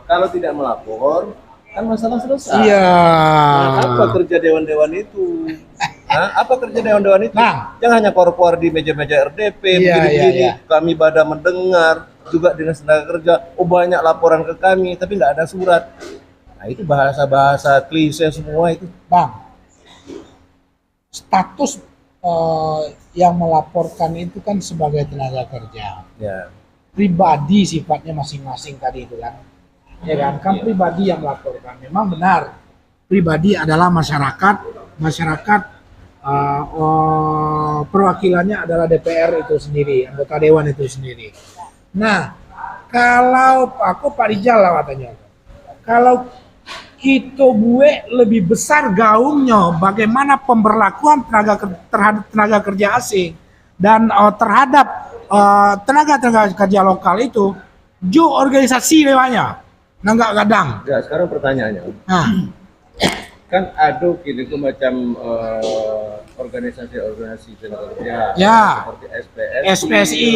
S5: Kalau tidak melapor, kan masalah selesai.
S1: iya.
S5: Nah, apa kerja dewan-dewan itu? Apa kerja dewan-dewan itu?
S1: Nah.
S5: Jangan hanya korpor di meja-meja RDP,
S1: Iya,
S5: begini-begini.
S1: iya.
S5: Kami pada mendengar, juga dinas tenaga kerja, oh banyak laporan ke kami, tapi nggak ada surat. Nah, itu bahasa-bahasa klise semua itu.
S1: Bang, status yang melaporkan itu kan sebagai tenaga kerja.
S5: Ya.
S1: Pribadi sifatnya masing-masing tadi itu kan. Ya kan, kan pribadi yang melaporkan. Memang benar, pribadi adalah masyarakat perwakilannya adalah DPR itu sendiri, anggota dewan itu sendiri. Nah, kalau aku Pak Rijal lah katanya, kalau kita gue lebih besar gaungnya bagaimana pemberlakuan terhadap tenaga kerja asing dan terhadap tenaga kerja lokal itu, jo organisasi lewanya, nanggak kadang.
S5: Ya, sekarang pertanyaannya,
S1: Nah,
S5: kan ADO gitu itu macam organisasi-organisasi tenaga kerja
S1: ya,
S5: seperti SPSI,
S1: SPSI,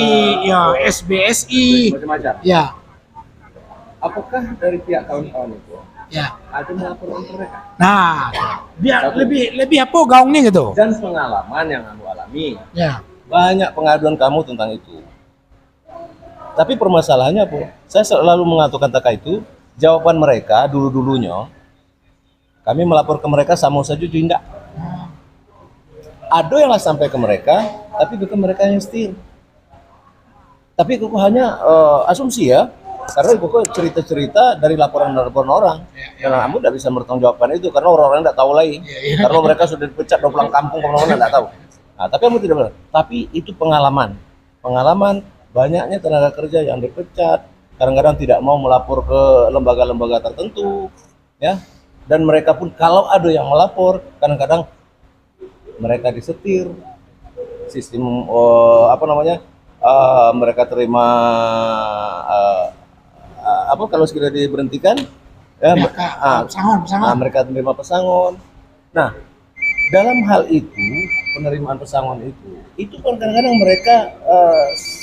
S1: ya, SBSI,
S5: macam-macam.
S1: ya,
S5: Apakah dari pihak kawan-kawan itu
S1: ya.
S5: ada melaporkan ke mereka?
S1: Nah, biar lebih apa gaungnya gitu.
S5: Dan pengalaman yang kamu alami,
S1: Ya,
S5: banyak pengaduan kamu tentang itu. Tapi permasalahannya apa? Saya selalu mengatur kata itu, jawaban mereka dulu-dulunya, kami melapor ke mereka sama saja tidak. Ada yang lah sampai ke mereka, tapi bukan mereka yang setir. Tapi itu hanya asumsi ya, karena itu cerita-cerita dari laporan-laporan orang. Karena kamu tidak bisa bertanggungjawabkan itu, karena orang-orang tidak tahu lagi. Karena mereka sudah dipecat, udah pulang kampung, kemana-mana tidak tahu. Nah, tapi kamu tidak benar. Tapi itu pengalaman. Pengalaman banyaknya tenaga kerja yang dipecat, kadang-kadang tidak mau melapor ke lembaga-lembaga tertentu, ya. Dan mereka pun kalau ada yang melapor, kadang-kadang mereka disetir, sistem mereka terima kalau sudah diberhentikan, ya,
S1: pesangon.
S5: mereka terima pesangon. Nah, dalam hal itu penerimaan pesangon itu kan kadang-kadang mereka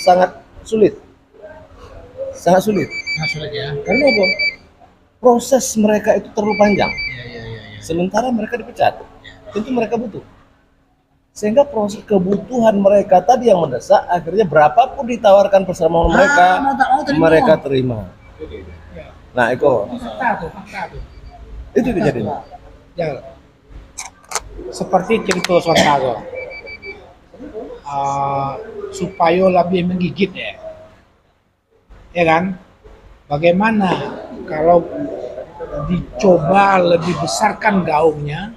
S5: sangat sulit,
S1: Nah, sulit ya.
S5: karena apa? Proses mereka itu terlalu panjang.
S1: Ya.
S5: Sementara mereka dipecat, tentu mereka butuh. Sehingga proses kebutuhan mereka tadi yang mendesak, akhirnya berapapun ditawarkan persamaan mereka, mereka terima. Nah, itu
S1: Fakta tuh.
S5: itu kejadian.
S1: Ya. Seperti cerita Swantago. Supaya lebih menggigit ya. Ya kan? Bagaimana kalau dicoba lebih besarkan gaungnya,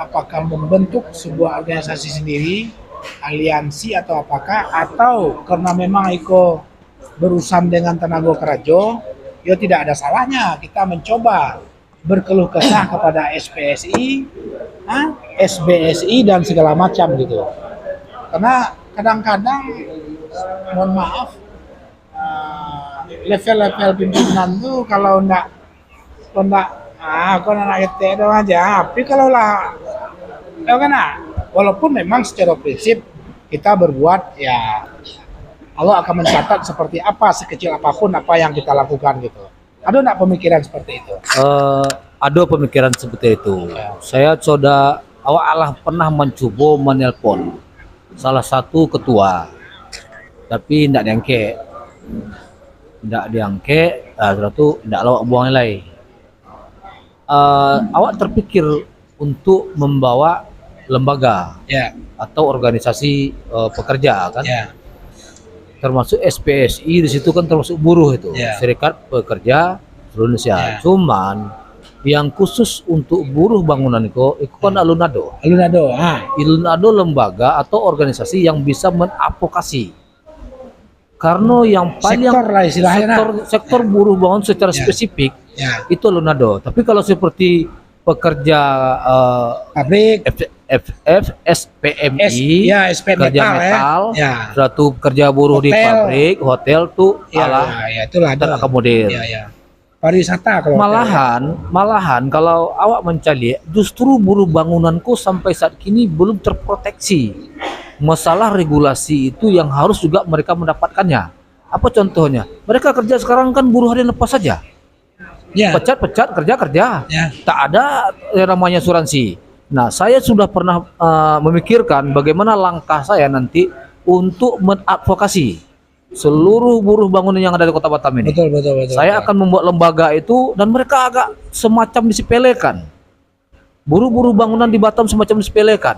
S1: apakah membentuk sebuah organisasi sendiri, aliansi atau apakah, atau karena memang Iko berurusan dengan tenaga kerja, ya tidak ada salahnya kita mencoba berkeluh kesah kepada SPSI, SBSI dan segala macam gitu. Karena kadang-kadang, mohon maaf, level-level pimpinan tuh kalau enggak aku anak kita doang aja. Tapi kalau lah, ya kan, walaupun memang secara prinsip kita berbuat ya, Allah akan mencatat seperti apa, sekecil apapun apa yang kita lakukan gitu. Ada enggak pemikiran seperti itu?
S2: Ada pemikiran seperti itu. Saya awal pernah mencoba menelpon salah satu ketua, tapi tidak diangkat, setelah itu tidak lawak buang nilai. Awak terpikir untuk membawa lembaga atau organisasi pekerja kan, termasuk SPSI di situ kan termasuk buruh itu, Serikat Pekerja Seluruh Indonesia. Cuman yang khusus untuk buruh bangunan itu kan Alunado. Alunado lembaga atau organisasi yang bisa mengadvokasi. Karena yang paling sektor buruh bangun secara spesifik itu Alunado. Tapi kalau seperti pekerja
S1: Pabrik,
S2: SPMI,
S1: ya SP
S2: kerja
S1: metal,
S2: metal,
S1: ya.
S2: satu kerja buruh di
S1: Hotel.
S2: pabrik, hotel tuh
S1: Ya,
S2: malah
S1: ya, itulah ada.
S2: terakomodir.
S1: Ya, ya. Pariwisata kalau
S2: Malahan kalau awak mencari, justru buruh bangunanku sampai saat ini belum terproteksi. Masalah regulasi itu yang harus juga mereka mendapatkannya. Apa contohnya? Mereka kerja sekarang kan buruh harian lepas saja.
S1: ya.
S2: Pecat, kerja.
S1: Ya.
S2: Tak ada yang namanya asuransi. Nah, saya sudah pernah memikirkan bagaimana langkah saya nanti untuk mengadvokasi seluruh buruh bangunan yang ada di Kota Batam ini.
S1: Betul.
S2: Saya akan membuat lembaga itu dan mereka agak semacam disepelekan. Buruh-buruh bangunan di Batam semacam disepelekan.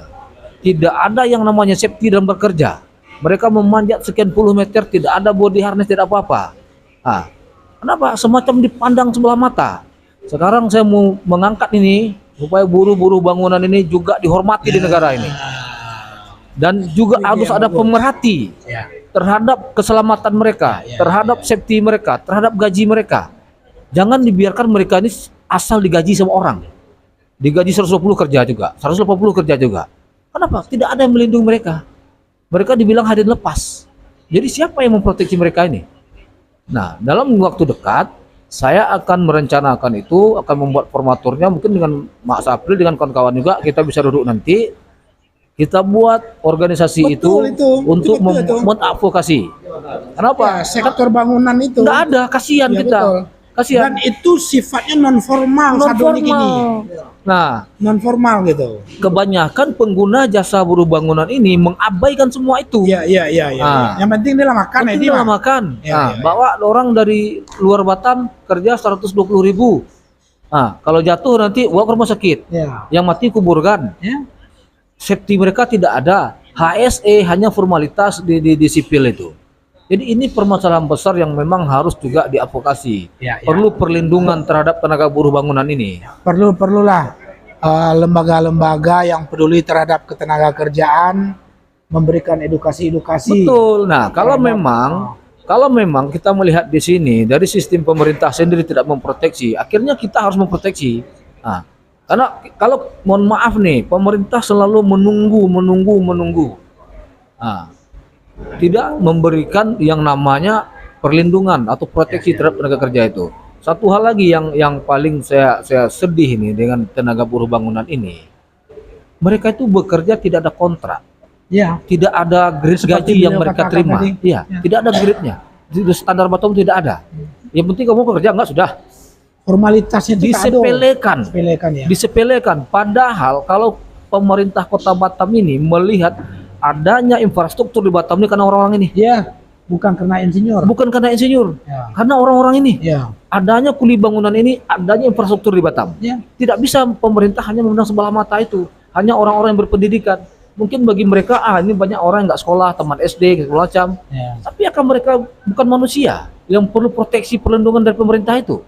S2: Tidak ada yang namanya safety dalam bekerja. Mereka memanjat sekian puluh meter, tidak ada body harness, tidak apa-apa. Ah, kenapa? Semacam dipandang sebelah mata. Sekarang saya mau mengangkat ini supaya buruh-buruh bangunan ini juga dihormati di negara ini. Dan juga harus ada pemerhati
S1: Ya.
S2: terhadap keselamatan mereka, terhadap safety mereka, terhadap gaji mereka. Jangan dibiarkan mereka ini asal digaji sama orang. Digaji 120 kerja juga, 180 kerja juga. Kenapa? Tidak ada yang melindungi mereka. Mereka dibilang harian lepas. Jadi siapa yang memproteksi mereka ini? Nah, dalam waktu dekat saya akan merencanakan itu, akan membuat formaturnya mungkin dengan Mas April dengan kawan-kawan juga, kita bisa duduk nanti. Kita buat organisasi
S1: Betul, itu.
S2: untuk
S1: Betul, itu.
S2: mengadvokasi.
S1: Ya,
S2: Kenapa?
S1: sektor bangunan itu.
S2: Nggak ada, kasihan
S1: Ya,
S2: kita.
S1: betul.
S2: Kasihan.
S1: Dan itu sifatnya non formal,
S2: Non
S1: Sadoni gini.
S2: Nah,
S1: Non formal gitu.
S2: kebanyakan pengguna jasa buruh bangunan ini mengabaikan semua itu.
S1: Iya.
S2: Ah.
S1: Yang penting dia lah makan ya,
S2: Penting
S1: dia
S2: lah
S1: mah.
S2: makan.
S1: Ya,
S2: Nah,
S1: ya,
S2: bawa orang dari luar Batam kerja 120.000. Nah, kalau jatuh nanti bawa ke rumah sakit.
S1: Ya.
S2: Yang mati kuburkan.
S1: Ya.
S2: Safety mereka tidak ada. HSE hanya formalitas di sipil itu. Jadi ini permasalahan besar yang memang harus juga diadvokasi.
S1: Ya.
S2: Perlu perlindungan terhadap tenaga buruh bangunan ini.
S1: Perlulah lembaga-lembaga yang peduli terhadap ketenaga kerjaan memberikan edukasi.
S2: Betul. Nah, kalau memang kita melihat di sini dari sistem pemerintah sendiri tidak memproteksi, akhirnya kita harus memproteksi. Nah, karena kalau mohon maaf nih, pemerintah selalu menunggu. Nah, tidak memberikan yang namanya perlindungan atau proteksi terhadap tenaga kerja itu. Satu hal lagi yang paling saya sedih ini dengan tenaga buruh bangunan ini, mereka itu bekerja tidak ada kontrak.
S1: Ya.
S2: Tidak ada grade
S1: Seperti
S2: gaji yang
S1: beliau
S2: mereka
S1: katakan
S2: terima.
S1: tadi.
S2: Iya, tidak ada grade-nya. Di standar Batam tidak ada. Yang penting kamu bekerja enggak sudah.
S1: Formalitasnya itu tak ada.
S2: Disepelekan.
S1: Disepelekan ya.
S2: Disepelekan. Padahal kalau pemerintah Kota Batam ini melihat adanya infrastruktur di Batam ini karena orang-orang ini.
S1: Ya, bukan karena insinyur.
S2: Bukan karena insinyur.
S1: Ya.
S2: Karena orang-orang ini.
S1: Ya.
S2: Adanya kuli bangunan ini, adanya infrastruktur di Batam.
S1: Ya.
S2: Tidak bisa pemerintah hanya memandang sebelah mata itu. Hanya orang-orang yang berpendidikan. Mungkin bagi mereka, ini banyak orang yang nggak sekolah, teman SD, segala macam.
S1: Ya.
S2: Tapi akan mereka bukan manusia yang perlu proteksi perlindungan dari pemerintah itu.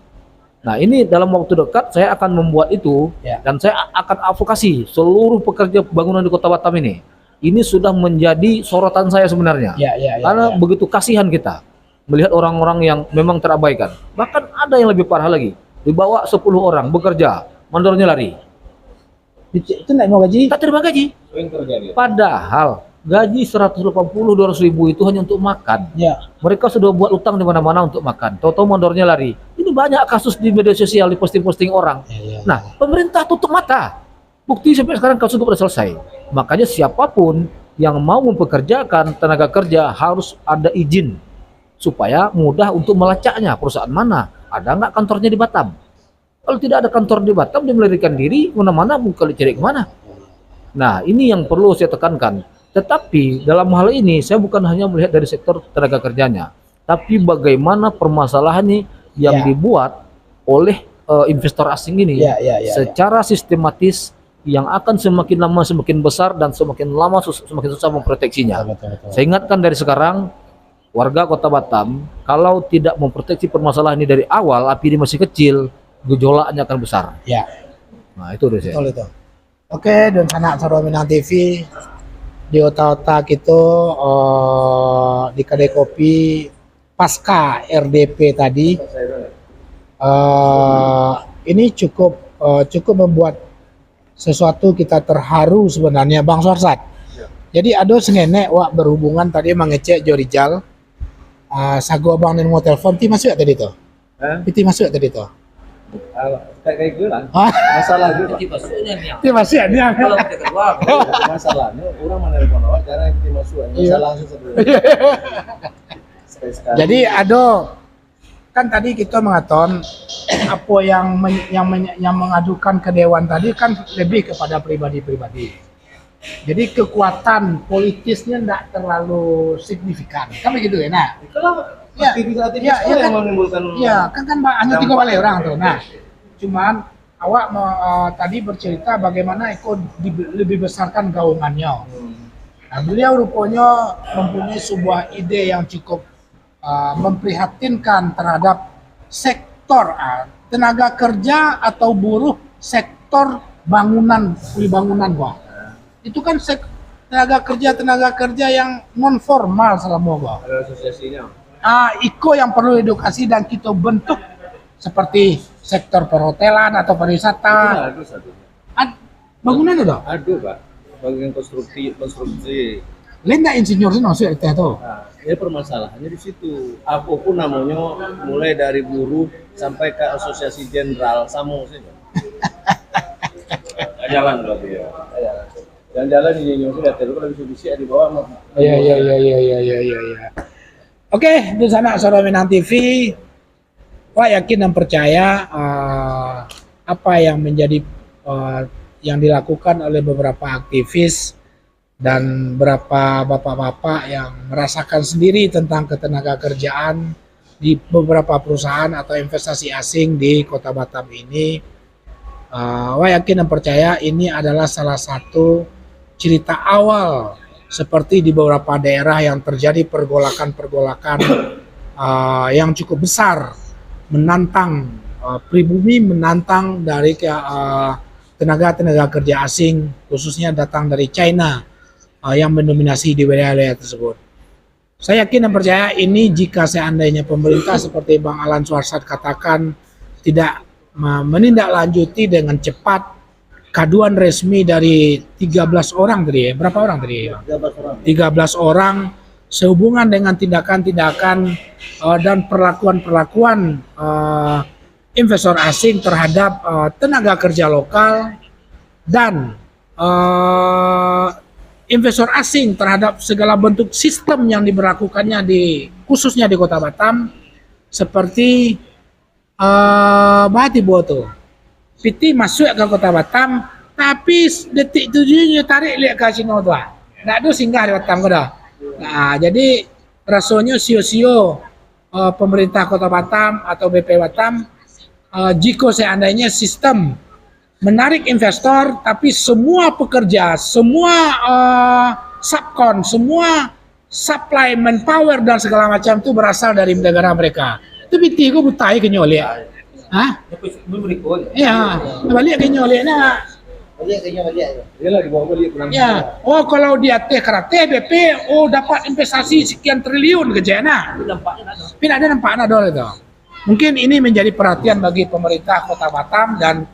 S2: Nah, ini dalam waktu dekat saya akan membuat itu.
S1: Ya.
S2: Dan saya akan advokasi seluruh pekerja bangunan di Kota Batam ini. Ini sudah menjadi sorotan saya sebenarnya.
S1: Ya.
S2: Karena begitu kasihan kita melihat orang-orang yang memang terabaikan. Bahkan ada yang lebih parah lagi. Dibawa 10 orang bekerja, mandornya lari.
S1: Itu naik mau gaji?
S2: Tak terima gaji.
S5: Sering terjadi.
S2: Padahal gaji 180-200 ribu itu hanya untuk makan.
S1: Ya.
S2: Mereka sudah buat utang di mana-mana untuk makan. Tahu-tahu mandornya lari. Ini banyak kasus di media sosial, di posting-posting orang.
S1: Ya.
S2: Nah, pemerintah tutup mata. Bukti sampai sekarang kasus itu sudah selesai. Makanya siapapun yang mau mempekerjakan tenaga kerja harus ada izin supaya mudah untuk melacaknya. Perusahaan mana? Ada nggak kantornya di Batam? Kalau tidak ada kantor di Batam, dia melarikan diri mana-mana, bukan cari kemana. Nah, ini yang perlu saya tekankan. Tetapi dalam hal ini saya bukan hanya melihat dari sektor tenaga kerjanya, tapi bagaimana permasalahannya yang dibuat oleh investor asing ini secara sistematis yang akan semakin lama semakin besar dan semakin lama semakin susah memproteksinya.
S1: Betul.
S2: Saya ingatkan dari sekarang, warga Kota Batam, kalau tidak memproteksi permasalahan ini dari awal, api ini masih kecil, gejolaknya akan besar.
S1: Ya.
S2: Nah, itu dari saya.
S1: Betul itu. Oke, dan sanak Sarwa Minang TV di otak-otak itu di kedai kopi pasca RDP tadi ini cukup cukup membuat sesuatu kita terharu sebenarnya Bang Sorsat. Jadi ada sengenek wak berhubungan tadi mengecek Jorijal. Sago abang nih mau telepon, ti masuk ya tadi tuh? Ti masuk ya tadi tuh?
S5: Kayak gue lah.
S1: Hah?
S5: Masalah gue. Pak.
S1: Ti masuk ya nih?
S5: Masalahnya orang mana telepon awak karena kita masuk. Masalah sebenarnya.
S1: Jadi ada kan tadi kita mengaton apa yang mengadukan ke dewan tadi kan lebih kepada pribadi-pribadi. Jadi kekuatan politisnya tidak terlalu signifikan, kan begitu ya? Nah,
S5: Ya, aktivis-aktivis yang menimbulkan.
S1: ya kan hanya 3 balai orang tuh. Nah, cuman awak tadi bercerita bagaimana Eko lebih besarkan gaungannya. Nah, beliau rupanya mempunyai sebuah ide yang cukup memprihatinkan terhadap sektor tenaga kerja atau buruh sektor bangunan gua. Itu kan tenaga kerja yang non formal selama gua.
S5: Ada asosiasinya.
S1: Iko yang perlu edukasi dan kita bentuk seperti sektor perhotelan atau pariwisata.
S5: Ada satu.
S1: Bangunan udah.
S5: Ada Pak. Bagian konstruksi.
S1: Lain nggak insinyur sih masuk itu tuh.
S5: Nah, ini permasalahannya di situ. Apapun namanya, mulai dari buruh sampai ke asosiasi jenderal Samu sih. Jalan berarti ya. Jalan-jalan ini sudah terus kalau bisa di bawah.
S1: Iya. Oke, di sana Saudara Minang TV, Wah yakin dan percaya apa yang menjadi yang dilakukan oleh beberapa aktivis dan beberapa bapak-bapak yang merasakan sendiri tentang ketenaga kerjaan di beberapa perusahaan atau investasi asing di Kota Batam ini. Wah yakin dan percaya ini adalah salah satu cerita awal seperti di beberapa daerah yang terjadi pergolakan-pergolakan yang cukup besar menantang pribumi, menantang dari tenaga kerja asing khususnya datang dari China yang mendominasi di wilayah tersebut. Saya yakin dan percaya ini jika seandainya pemerintah seperti Bang Alan Suarsat katakan tidak menindaklanjuti dengan cepat kaduan resmi dari 13 orang tadi ya. Berapa orang tadi ya? 13 orang sehubungan dengan tindakan-tindakan dan perlakuan-perlakuan investor asing terhadap tenaga kerja lokal dan investor asing terhadap segala bentuk sistem yang diberlakukannya khususnya di Kota Batam seperti Bahati Boto. PT masuk ke Kota Batam, tapi detik tujuhnya tarik lihat kasino tu. Nggak ada singgah di Batam ke dah. Nah, jadi rasanya sio-sio pemerintah Kota Batam atau BP Batam jika seandainya sistem menarik investor, tapi semua pekerja, semua subkon, semua supply manpower dan segala macam itu berasal dari negara mereka. Itu PT ku butai kenyolek. Hah? Iya, balik ke nyolek nak.
S5: Dia di bawah balik pulang.
S1: Ya, kalau dia teh karate BP, dapat investasi sekian triliun ke Jena. Tapi ada nampaknya dolar itu. Mungkin ini menjadi perhatian bagi pemerintah Kota Batam dan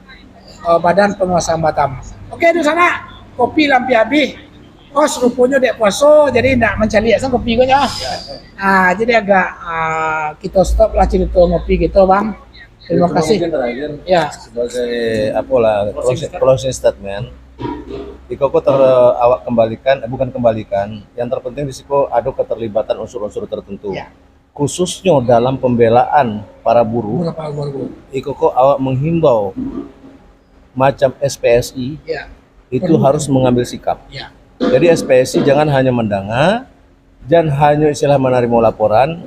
S1: Badan Penguasaan Batam. Oke, di sana kopi lampi habis. Rupanya dek puasa, jadi tidak mencari asal kopi gue ya. Jadi agak kita stop lah cerita ngopi gitu bang. Terima kasih.
S5: Terakhir,
S1: ya.
S5: Sebagai closing statement, Ikoko awak kembalikan, bukan kembalikan. Yang terpenting di situ ada keterlibatan unsur-unsur tertentu. Ya. Khususnya dalam pembelaan para buruh. Ikoko awak menghimbau macam SPSI ya. Itu harus mengambil sikap. Ya. Jadi SPSI jangan hanya mendanga, jangan hanya istilah menerima laporan,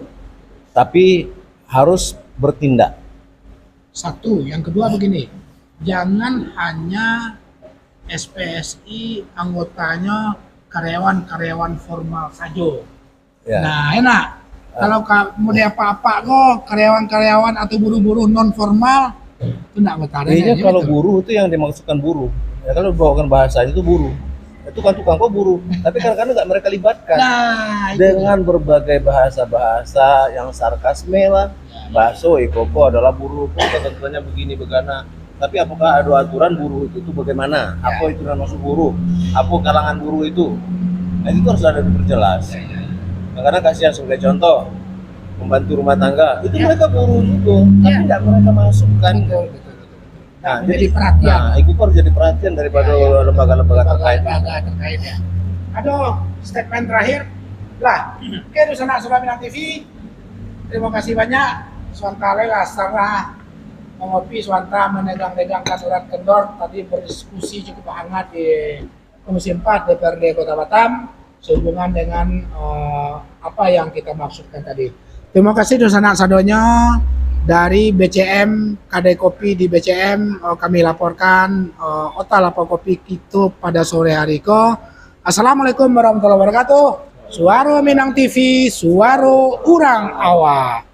S5: tapi harus bertindak.
S1: Satu, yang kedua begini, jangan hanya SPSI anggotanya karyawan-karyawan formal saja. Ya. Nah, enak. Kalau mau dia apa-apa kok karyawan-karyawan atau buruh-buruh non formal itu enggak betah.
S5: Ini kalau betul. Buruh itu yang dimaksudkan buruh. Ya kalau bawakan bahasanya itu buruh. Itu kan tukang kok buruh. Tapi kadang-kadang nggak mereka libatkan. Nah, dengan berbagai bahasa-bahasa yang sarkasme lah. Bahasa Ikoko adalah buruh, ketentuannya begini begana. Tapi apakah ada aturan buruh itu bagaimana? Apa itu yang masuk buruh? Apa kalangan buruh itu? Nah itu harus ada diperjelas. Nah, karena kasihan sebagai contoh pembantu rumah tangga itu mereka buruh juga, tapi tidak mereka masukkan. Nah,
S1: Menjadi perhatian.
S5: Nah, itu harus jadi perhatian daripada lembaga-lembaga terkait.
S1: Ya. Aduh, statement terakhir lah. Oke, di sana sudah Minang TV. Terima kasih banyak. Swantale lah, setelah mengopi Swanta menegang-negangkan surat kendor tadi berdiskusi cukup hangat di Komisi 4 DPRD Kota Batam sehubungan dengan apa yang kita maksudkan tadi. Terima kasih Dosana Sadonya dari BCM Kadai Kopi di BCM kami laporkan Ota lapor kopi itu pada sore hari ko. Assalamualaikum warahmatullahi wabarakatuh. Suara Minang TV, suara urang awak.